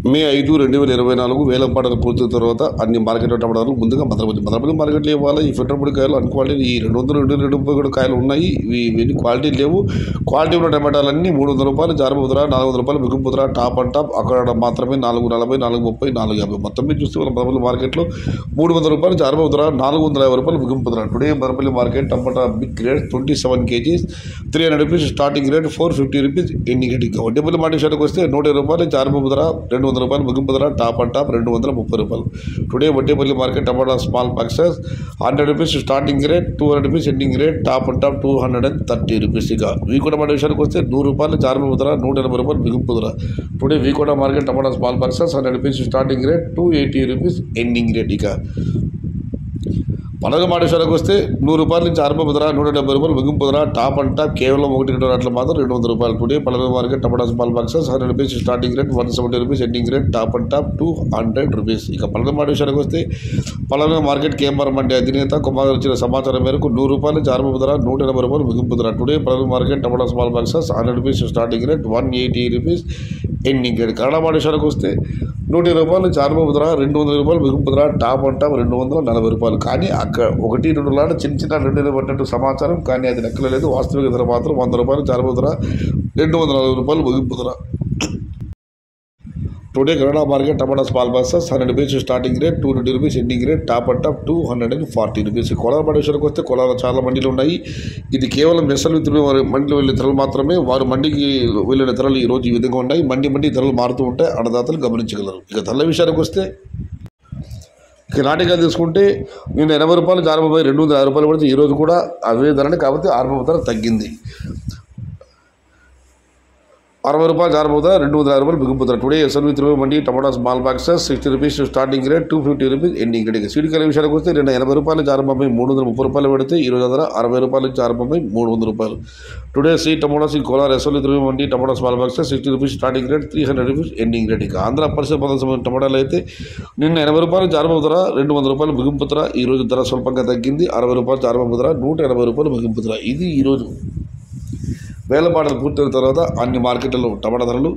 మే 5, 2024 వేలంపాటలు పూర్తయిన తర్వాత అన్ని మార్కెట్లో టమాటాలు ముందుగా మదనపల్లి మార్కెట్లో ఇవ్వాలి. ఈ ఫిల్టర్పూడి కాయలు అన్ క్వాలిటీ ఈ 200 కాయలు ఉన్నాయి. ఇవి క్వాలిటీ లేవు. క్వాలిటీ ఉన్న టమాటాలన్నీ ₹300 జారబోతుర, ₹400 మిగుపుతుర, టాప్ అండ్ టాప్ అక్కడ మాత్రమే ₹440, ₹430, ₹450. మొత్తం మీద చూస్తే మన మదనపల్లి మార్కెట్లో ₹300 జారబోతుర, ₹450 మిగుపుతుర. Today Madanapalle market tomato big rate 27 kgs, ₹300 starting rate, ₹450 ending rate. Vaddepalli market విషయానికి వస్తే ₹120 జారబోతుర, ₹200 మిగుపుతుర, top and top ₹230. Today Vaddepalli market tomato small boxes ₹100 starting rate, ₹200 ending rate, top and top ₹230. ఇక వీకోట మార్కెట్ విషయానికి వస్తే ₹100 జారబోతుర, ₹180 మిగుపుతుర. Today Vikota market tomato small boxes ₹100 starting rate, ₹280 ending rate. ఇక పలక మాట విషయానికి వస్తే ₹100 నుంచి జారబోతుర, ₹170 మిగుపుతుర, టాప్ అండ్ టాప్ కేవలం 1-2 అట్లా మాత్రం ₹200. టుడే పలక market tomato small boxes ₹100 starting rate, ₹170 ending rate, top and top ₹200. ఇక పలక మాట విషయానికి వస్తే పలక మార్కెట్ కేఎంఆర్ మండి అధినేత కుమార్ ఇచ్చిన సమాచారం మేరకు ₹100 జారబోతుర, ₹180 మిగుపుతుర. టుడే పలక market tomato small boxes ₹100 starting rate, ₹180 ending rate. Kannada మాట విషయానికి వస్తే ₹120 జారబోతుర, ₹200 మిగుపుతుర, టాప్ అండ్ టాప్ ₹240. కానీ అక్కడ 1-2 లాంటి చిన్న రెండులు పట్టినట్టు సమాచారం, కానీ అది లెక్కలు లేదు. వాస్తవిక ధర మాత్రం ₹100 జారబోతుర, ₹240 మిగుపుతుర. Today Kannada market tomato small boxes ₹100 starting rate, ₹220 ending rate, top and top ₹240. Kolar mandi విషయానికి వస్తే కోలార్ చాలా మండీలు ఉన్నాయి. ఇది కేవలం ఎస్ఎల్ మండిలో వెళ్ళే ధరలు మాత్రమే. వారు మండికి వెళ్ళిన ధరలు ఈరోజు ఈ విధంగా ఉన్నాయి. మండి ధరలు మారుతూ ఉంటాయి, అన్నదాతలు గమనించగలరు. ఇక ధరల విషయానికి వస్తే ఇక నాటికాయలు తీసుకుంటే నిన్న ₹80 జారబోయి ₹250 పడితే ఈరోజు కూడా అవే ధరనే, కాబట్టి ₹60 ధర తగ్గింది. ₹60 జారబోతుర, ₹250 మిగుపుతుర. Today SLV Tirumala mandi tomato small boxes ₹60 starting rate, ₹250 ending rate. సీడికాయల విషయానికి వస్తే నిన్న ₹80 జారబోయి ₹330 పెడితే ఈరోజు ధర ₹60 జారబోయి ₹300. టుడే సీ టమాటాస్ ఈ Kolar SLV Tirumala mandi tomato small boxes ₹60 starting rate, ₹300 ending rate. ఇక ఆంధ్ర పరిసర సంబంధించిన టమాటాలు అయితే నిన్న ₹80 జారబోతుర, ₹200 మిగుపుతుర. ఈరోజు ధర స్వల్పంగా తగ్గింది. ₹60 జారబోతుర, ₹180 మిగుపుతుర. ఇది ఈరోజు వేలంపాటలు పూర్తయిన తర్వాత అన్ని మార్కెట్లలో టమాటా ధరలు